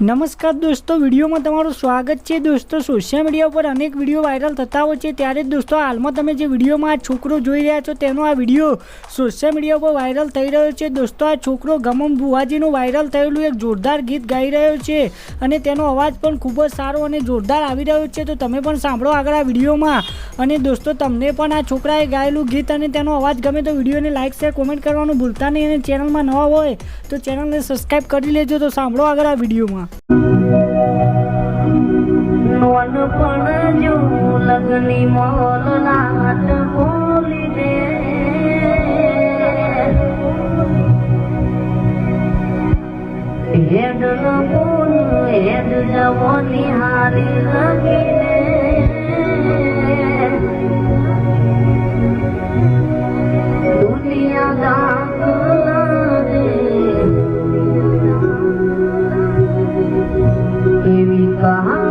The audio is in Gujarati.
નમસ્કાર દોસ્તો, વિડીયોમાં તમારું સ્વાગત છે। દોસ્તો, સોશિયલ મીડિયા પર અનેક વિડીયો વાયરલ થતા હોય છે, ત્યારે દોસ્તો હાલમાં તમે જે વિડીયોમાં આ છોકરો જોઈ રહ્યા છો તેનો આ વિડીયો સોશિયલ મીડિયા પર વાયરલ થઈ રહ્યો છે। દોસ્તો, આ છોકરો ગમમ બુવાજીનું વાયરલ થયેલું એક જોરદાર ગીત ગાઈ રહ્યો છે અને તેનો અવાજ પણ ખૂબ જ સારો અને જોરદાર આવી રહ્યો છે। તો તમે પણ સાંભળો આગળ આ વિડીયોમાં। અને દોસ્તો, તમને પણ આ છોકરાએ ગાયેલું ગીત અને તેનો અવાજ ગમે તો વિડીયોને લાઇક શેર કોમેન્ટ કરવાનું ભૂલતા નહીં અને ચેનલમાં નવા હોય તો ચેનલને સબસ્ક્રાઈબ કરી લેજો। તો સાંભળો આગળ આ વિડીયોમાં। નોનપણ જો લગની મોલ લાટ બોલી દે હેડ નો બોલ હેડ જવાની હારી લાગી દે દુનિયા દાખલા દે એવી કહાની